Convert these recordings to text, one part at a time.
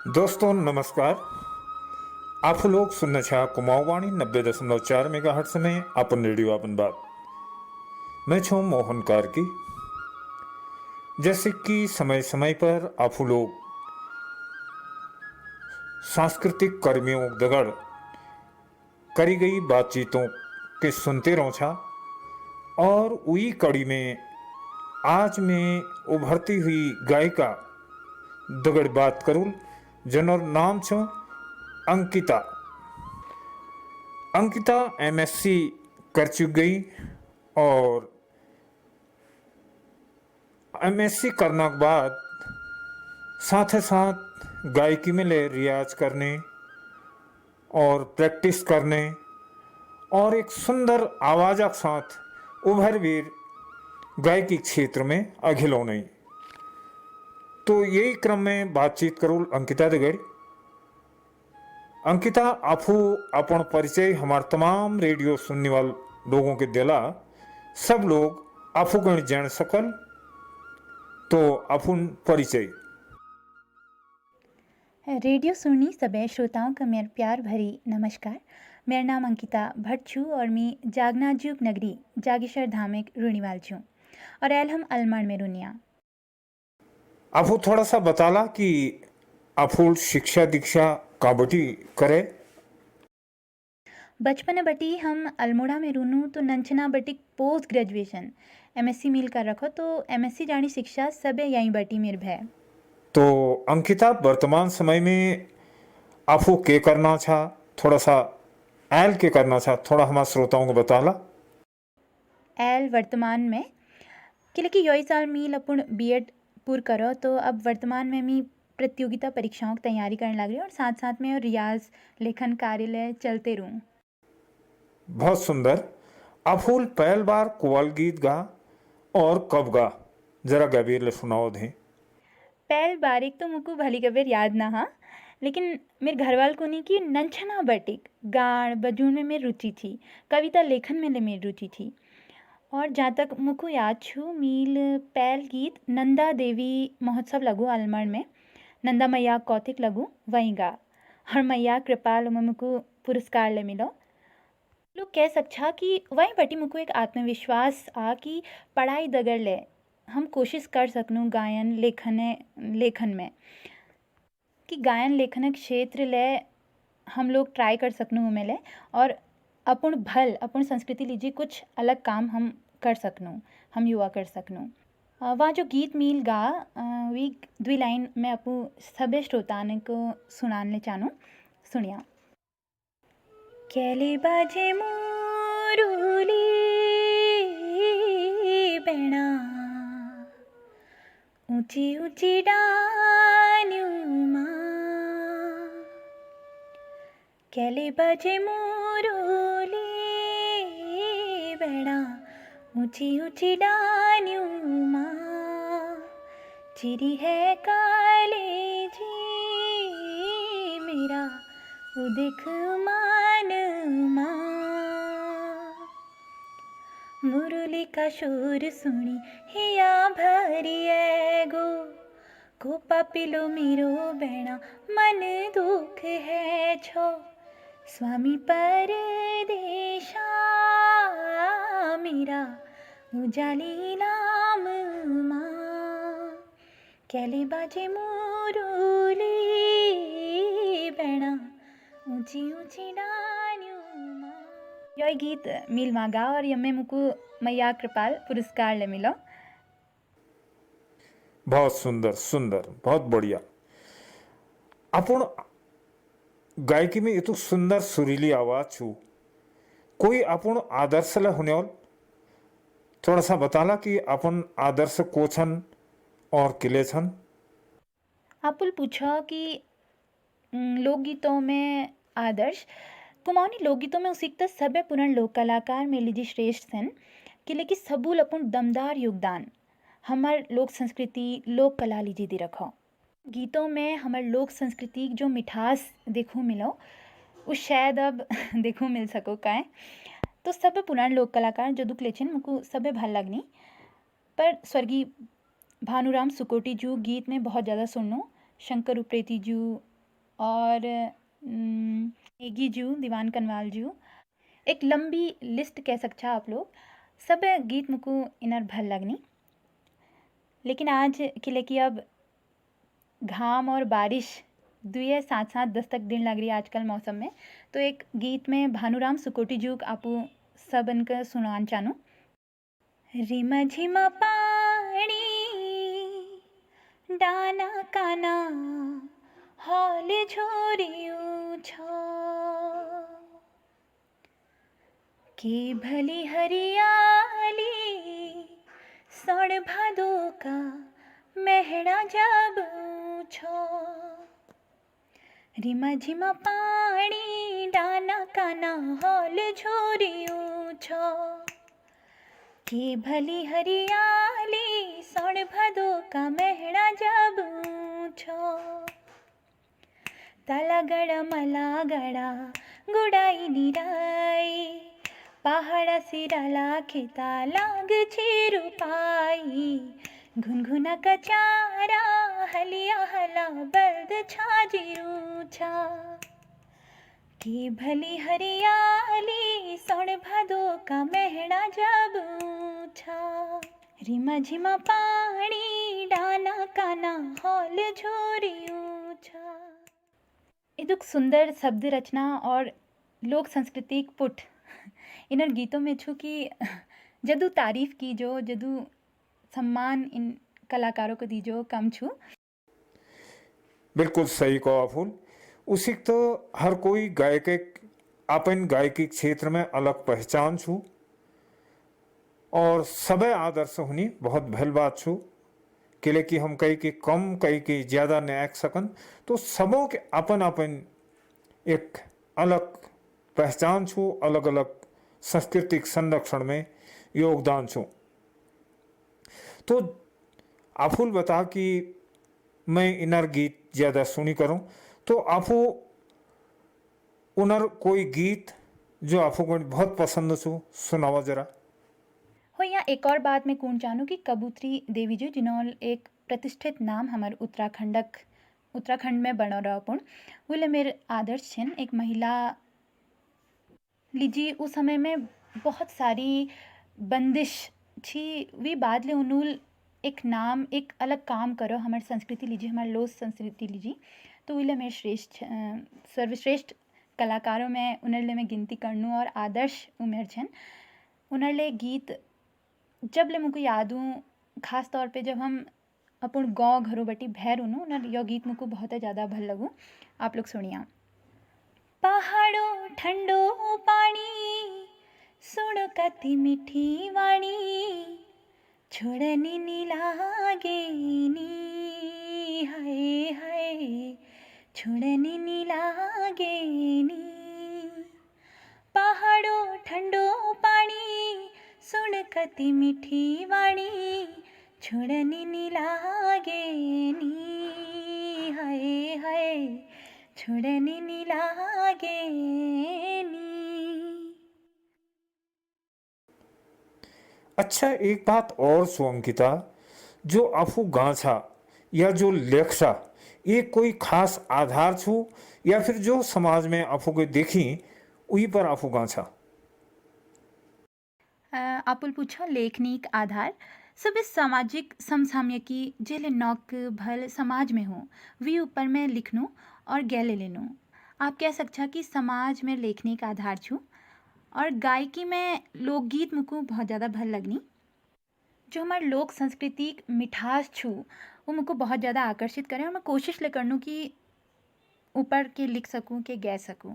दोस्तों नमस्कार। आप लोग सुनने छा कुमाऊवाणी 90.4 मेगाहर्ट्ज में अपन रेडियो अपन बात। मैं छूँ मोहन कार्की। जैसे कि समय समय पर आप लोग सांस्कृतिक कर्मियों दगड़ करी गई बातचीतों के सुनते रहो छा और उही कड़ी में आज मैं उभरती हुई गायिका दगड़ बात करूँ जनर नाम छो अंकिता। अंकिता एमएससी कर चुक गई और एमएससी करने के बाद साथ ही साथ गायकी में ले रियाज करने और प्रैक्टिस करने और एक सुंदर आवाज़ के साथ उभरवीर गायकी क्षेत्र में आगे नहीं। तो यही क्रम में बातचीत करूँ अंकिता दगड़। अंकिता आपू अपन परिचय हमारे तमाम रेडियो सुनने वाले लोगों के दिला सब लोग आपू गण जान सकल। तो अपन परिचय रेडियो सुननी सभी श्रोताओं का मेरा प्यार भरी नमस्कार। मेरा नाम अंकिता भट्ट छू और मैं जागनाजुग नगरी जागेश्वर धामिक रुणीवाल छूँ और एल हम अलमड़ में रुनिया। आपू थोड़ा सा बताला कि आपू शिक्षा दीक्षा काबटी करे। बचपन बटी हम अल्मोड़ा में रुनू तो नंचना बटी पोस्ट ग्रेजुएशन एमएससी मिल कर रखो तो एमएससी जानी शिक्षा सबे यहीं बटी मेर भय। तो अंकिता वर्तमान समय में आपू के करना छा थोड़ा सा एल के करना छा थोड़ा हमारे श्रोताओं को बताला। एल वर्तमान में कि यही साल मी अपन बीएड पूर करो तो अब वर्तमान में मी प्रतियोगिता परीक्षाओं की तैयारी करने लग रही हूँ और साथ साथ में रियाज लेखन कार्यालय चलते रहूँ। बहुत सुंदर। आपू पहल बार कोयल गीत गा और कब गा जरा गंभीर ले सुनाओ दे। पहल बारीक तो मुझको भली कबीर याद ना हाँ, लेकिन मेरे घर वाल को नहीं कि नंछना बटिक गाड़ बजून में मेरी रुचि थी, कविता लेखन में ले मेरी रुचि थी। और जहाँ तक मुझको याद छू मील पहल गीत नंदा देवी महोत्सव लगू अलमड़ में नंदा मैया कौतिक लगू वहीं गा और मैया कृपाल में मुझको पुरस्कार ले मिलो। लोग कह सकछा कि वहीं बटी मुझको एक आत्मविश्वास आ कि पढ़ाई दगड़ ले हम कोशिश कर सकूँ गायन लेखन में कि गायन लेखन क्षेत्र ले हम लोग ट्राई कर सकूँ में ले और अपन संस्कृति लीजिए कुछ अलग काम हम कर सकूँ, हम युवा कर सकूँ। वहाँ जो गीत मील गा वी द्वि लाइन मैं अपू सभी श्रोतान को सुनाने चाहूँ। सुनिया। कैले बाजे मोरुली बेणा ऊंची ऊंची डान्यूमा कैले बाजे मोरुली बेणा ऊंची ऊंची डान्यूमा चिरी है काले जी मेरा उदिख मान माँ मुरली का शोर सुनी हिया भरिए गो पापिलो मेरो बेणा मन दुख है छो स्वामी परदेशा मेरा उजाली नाम माँ कैले बाजे मुरली बेणा ऊंची ऊंची डान्यूमा। यह गीत मिल मांगा और यमे मुझको मैया कृपाल पुरस्कार ले मिलो। बहुत सुंदर सुंदर बहुत बढ़िया। अपन गायकी में इतु सुंदर सुरीली आवाज छू कोई अपन आदर्श ले होने वाल थोड़ा सा बताला कि अपन आदर्श को छन और किले छन। आपुल पूछा कि लोकगीतों में आदर्श कुमाऊनी लोकगीतों में उसिकता सभे पुराण लोक कलाकार में लीजिए श्रेष्ठ सन कि लेकिन सबूल अपन दमदार योगदान हमार लोक संस्कृति लोक कला लीजिए दे रखो। गीतों में हमार लोक संस्कृति जो मिठास देखो मिलो उस शायद अब देखो मिल सको काए तो सब पुराण लोक कलाकार जो दुख लेछन मुझको सबे भल लगनी पर स्वर्गीय भानुराम सुकोटी जू गीत में बहुत ज़्यादा सुनो शंकर उप्रेती जू और नेगी जू, दीवान कनवाल जू, एक लंबी लिस्ट कह सकछा आप लोग। सब गीत मुझको इनर भल लगनी। लेकिन आज किले की अब घाम और बारिश दुए साथ साथ दस्तक दिन लग रही है आजकल मौसम में, तो एक गीत में भानुराम सुकोटी जूक आपू सब इनका सुनान चानू। रिम झिम पानी डाना काना हॉल झोरियू छ के भली हरियाली सण भादो का मेहड़ा जब छो रिमा झिमा पानी डाना काना हॉल झोरियू छो के भली हरियाली सण भादो का मेहड़ा जब छो तालागड़ा मलागड़ा गुड़ाई निराई पहाड़ा सिराला खेता लाग छेरु पाई घुनघुना का चारा हलिया हला बल्द छाजिरू छा की भली हरियाली सण भादो का मेहड़ा जब छा रिमा झिमा पानी डाना काना हॉल झोरियू छा। ये दुख सुंदर शब्द रचना और लोक सांस्कृतिक पुट इनर गीतों में छू कि जदू तारीफ की जो जदू सम्मान इन कलाकारों को दीजो कम छू। बिल्कुल सही कहो अफूल। उसी तो हर कोई गायक अपन गायकी क्षेत्र में अलग पहचान छू और सबे आदर्श होनी बहुत भल बात छू। किले कि हम कहीं की कम कहीं की ज़्यादा न आँख सकन, तो सबों के अपन अपन एक अलग पहचान छू, अलग अलग सांस्कृतिक संरक्षण में योगदान छू। तो आफूल बता कि मैं इनर गीत ज़्यादा सुनी करूं, तो आपू उनर कोई गीत जो आपको को बहुत पसंद छू सुनावा जरा। हो यहाँ एक और बात मैं कून चाहूँ कि कबूतरी देवी जी जिन्होंने एक प्रतिष्ठित नाम हमारे उत्तराखंड में बनो रहा पुण वो मेरे आदर्श छिन। एक महिला लीजी उस समय में बहुत सारी बंदिश छी, वी बाद ले उन्होंने एक नाम एक अलग काम करो हमारी संस्कृति लीजिए, हमारे लोक संस्कृति लीजिए, तो उले मैं सर्वश्रेष्ठ कलाकारों में उनरले मैं गिनती करनू और आदर्श उमेर छन। उनरले गीत जब ले मुझको याद हूँ, खास तौर पे जब हम अपन गाँव घरों बटी भैर उन्हों उनर यह गीत मुझको बहुत ज़्यादा भल लगू। आप लोग सुनिया। पहाड़ो ठंडो पानी सुनो कति मीठी वाणी छोड़नी नी लागे नी हाय हाय छोड़नी नी लागे नी पहाड़ो ठंडो पानी सुन कति मीठी वाणी छोड़नी नी लागे नी हाय हाय छोड़नी नी लागे नी। अच्छा, एक बात और सो अंकिता, जो आपू गाछा या जो लेखा ये कोई खास आधार छू या फिर जो समाज में आपू को देखी वही पर आपू गाछा। आपुल पूछो लेखनिक आधार सब इस सामाजिक समसामयिकी जेले नौक भल समाज में हो वी ऊपर में लिखनू और गैले लेनू। आप कह सकता कि समाज में लेखनिक आधार छू और गायकी में लोकगीत मुझको बहुत ज़्यादा भल लगनी। जो हमारे लोक सांस्कृतिक मिठास छू वो मुझको बहुत ज़्यादा आकर्षित करें और मैं कोशिश ले करनू कि ऊपर के लिख सकूं के गा सकूं।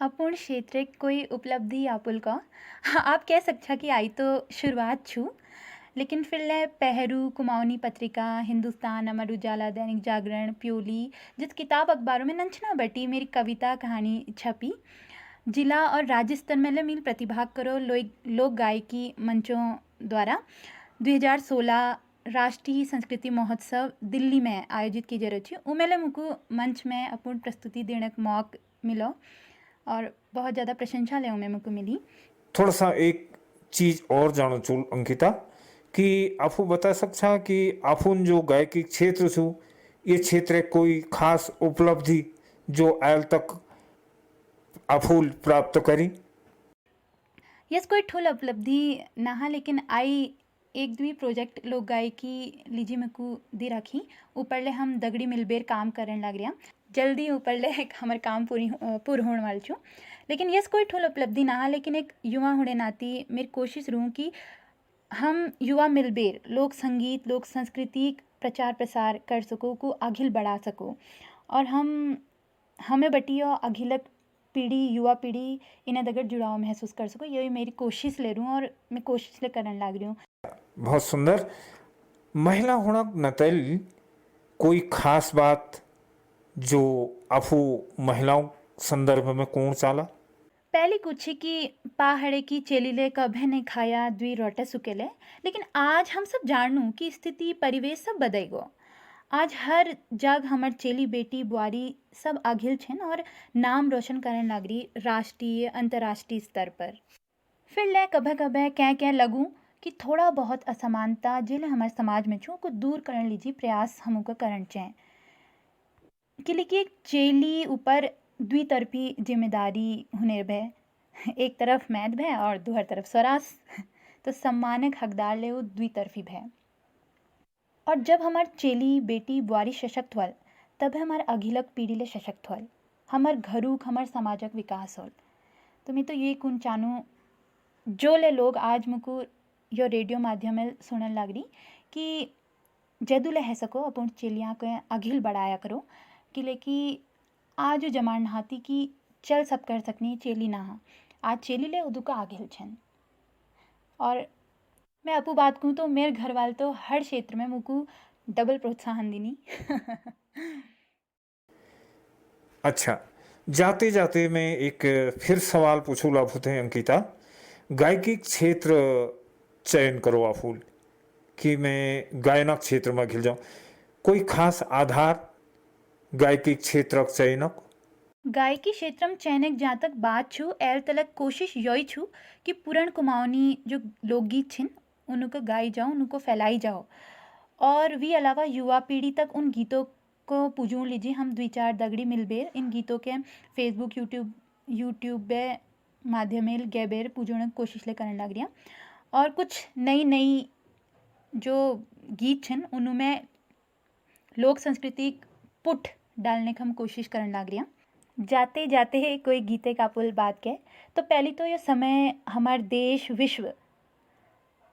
अपूर्ण क्षेत्र कोई उपलब्धि आपुल का आप कह सकता कि आई तो शुरुआत छू, लेकिन फिर ले पहरू कुमाऊनी पत्रिका, हिंदुस्तान, अमर उजाला, दैनिक जागरण, प्योली जिस किताब अखबारों में नंचना बटी मेरी कविता कहानी छपी। जिला और राज्य स्तर में मिल प्रतिभाग करो लोक गायकी मंचों द्वारा 2016 राष्ट्रीय संस्कृति महोत्सव दिल्ली में आयोजित की जा रही थी। उमेले मुझको मंच में अपूर्ण प्रस्तुति देने का मौका मिलो और बहुत ज़्यादा प्रशंसा ले उमें मुझको मिली। थोड़ा सा एक चीज़ और जानो चूल अंकिता कि आपू बता सकता कि आफून जो गायकी क्षेत्र छू ये क्षेत्र कोई खास उपलब्धि जो आयल तक अफूल प्राप्त करी? यस, कोई ठुल उपलब्धि ना हा, लेकिन आई एक द्वी प्रोजेक्ट लोक गायकी लीजी में को दी रखी। ऊपर ले हम दगड़ी मिलबेर काम करन लग रहा। जल्दी ऊपर ले हमार काम पूर होने वाल छू। लेकिन यस, कोई ठुल उपलब्धि ना हा, लेकिन एक युवा होने नाती मेरी कोशिश रहूँ कि हम युवा मिलबेर लोक संगीत लोक संस्कृति प्रचार प्रसार कर सको को आगिल बढ़ा सको। और हमें बटियो अगिलक पीढ़ी युवा पीढ़ी इन्हें दगड़ जुड़ाव महसूस कर सको, यही मेरी कोशिश ले रही हूँ और मैं कोशिश ले करने लग रही हूँ। बहुत सुंदर। महिला होना नतल कोई खास बात जो अफू महिलाओं संदर्भ में कौन चाला? पहले कुछ ही कि पहाड़े की चेलीले कभे नहीं खाया द्वी रोटे सुकेले, लेकिन आज हम सब जानू कि स्थिति परिवेश सब बदल गो। आज हर जग हमर चेली बेटी बुआरी सब आगिल छन और नाम रोशन करने लग रही राष्ट्रीय अंतर्राष्ट्रीय स्तर पर। फिर ले कभे कभे क्या लगू कि थोड़ा बहुत असमानता जिले हमारे समाज में छू को दूर करने लीजिए प्रयास हमको करन चाहे। कि एक चेली ऊपर द्वितरफी जिम्मेदारी होने भय, एक तरफ मैद भय और दूसर तरफ स्वरास तो सम्मानक हकदार ले वो द्वितरफी भय। और जब हमार चेली बेटी बुआरी सशक्त होल तब हमार अगिलक पीढ़ी ले सशक्त होल, हमार घरुक हमार समाजक विकास होल। तो मैं तो ये कुन चानू जो ले लोग आज मुको यो रेडियो माध्यम में सुनने लग रही कि जदू ले है सको अपन चेलियाँ को अगिल बढ़ाया करो। कि लेकि आज जमान हाथी की चल सब कर सकनी चेली ना हा, आज चेली ले उदू का आगिल छन। और मैं अपू बात कहूँ तो मेरे घर वाले तो हर क्षेत्र में मुझको डबल प्रोत्साहन देनी। अच्छा, जाते जाते मैं एक फिर सवाल पूछू लाभुत है अंकिता। गायकी क्षेत्र चयन करो आफूल कि मैं गायनक क्षेत्र में घिल जाऊँ, कोई खास आधार गायकी क्षेत्र चयनक? गायकी क्षेत्र में चयनक जहाँ तक बात छू एल तलक कोशिश यही छू कि पुराण कुमाऊनी जो लोकगीत छिन उनको गाई जाओ उनको फैलाई जाओ। और भी अलावा युवा पीढ़ी तक उन गीतों को पुजूं लीजिए हम द्वि चार दगड़ी मिलबेर इन गीतों के फेसबुक यूट्यूब पे माध्यम गैबेर पुजोने की कोशिश ले करने लग रही। और कुछ नई जो गीत छन उनमें लोक संस्कृति पुट डालने की हम कोशिश करने लग रही। जाते जाते कोई गीते का पुल बात के तो पहली तो ये समय हमारे देश विश्व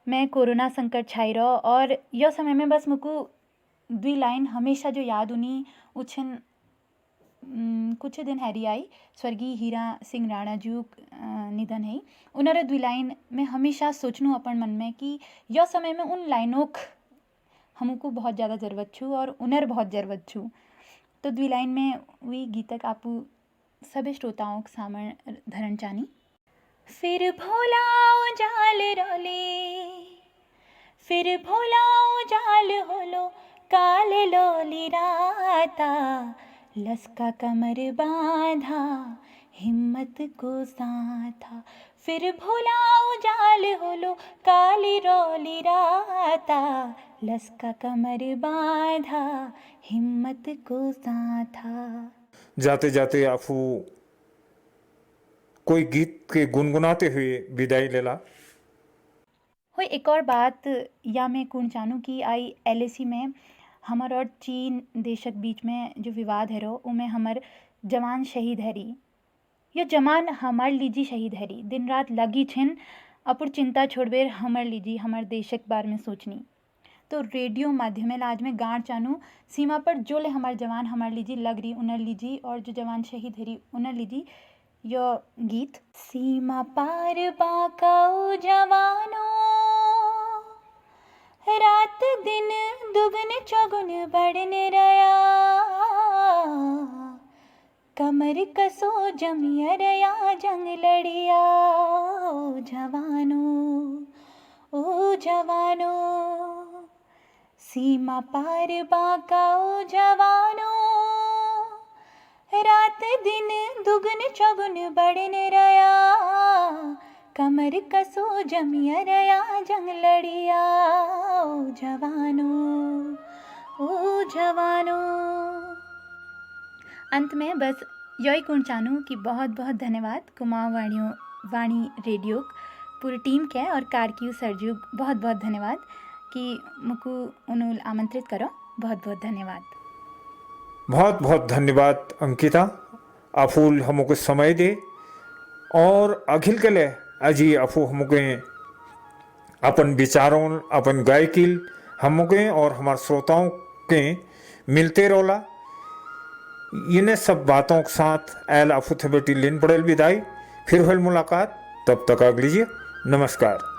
में कोरोना संकट छाई रहो। और यह समय में बस मुझको द्वि लाइन हमेशा जो याद उनी उछन कुछ दिन हैरी आई स्वर्गीय हीरा सिंह राणा जी निधन है। उन्हें द्वि लाइन में हमेशा सोचनू अपन मन में कि यह समय में उन लाइनों हमको बहुत ज़्यादा ज़रूरत छू और उन्हें बहुत ज़रूरत छू। तो द्वि लाइन में वही गीतक आपू सभी श्रोताओं के सामने धरण चानी। फिर भोलाओ जाल रोले, फिर भोलाओ जाल होलो काले लोली राता, लसका कमर बांधा हिम्मत को साथा। फिर भोलाओ जाल होलो काली रोली राता, लसका कमर बांधा हिम्मत को साथा। जाते जाते आफू कोई गीत के गुनगुनाते हुए विदाई लेला? हो एक और बात या मैं कौन जानूँ कि आई LAC में हमार और चीन देशक बीच में जो विवाद है रो उमें हमार जवान शहीद हरी। यो जवान हमार लीजी शहीद हरी दिन रात लगी छिन अपुर चिंता छोड़बेर हमार लीजी हमार देशक बारे में सोचनी। तो रेडियो माध्यम आज में गाँव चानू सीमा पर जो ले हमार जवान हमार लीजी लग रही उनर लीजी और जो जवान शहीद हरी उनर लीजी यो गीत। सीमा पार बाकाओ जवानो, रात दिन दुगन चौगुन बढ़न रया, कमर कसो जमिया रया जंग लड़िया। ओ जवानो, ओ जवानो, सीमा पार बाकाओ जवानो, रात दिन दुगन चौगुन बढ़न रया, कमर कसो जमिया रया जंग लड़िया। ओ जवानो, ओ जवानों। अंत में बस यही कहना चाहूँ कि बहुत बहुत धन्यवाद कुमाऊँ वाणी रेडियो पूरी टीम के और कारकियू सरजू बहुत बहुत धन्यवाद कि मुझको उन्होंने आमंत्रित करो। बहुत बहुत धन्यवाद। बहुत बहुत धन्यवाद अंकिता, अफूल हमको समय दे और अखिल के लिए अजी अफू हमके अपन विचारों अपन गायकी हमके और हमारे श्रोताओं के मिलते रोला। इन्हें सब बातों के साथ एल अफू थे बेटी लिन पड़ेल विदाई, फिर होल मुलाकात, तब तक अगलीजिए, नमस्कार।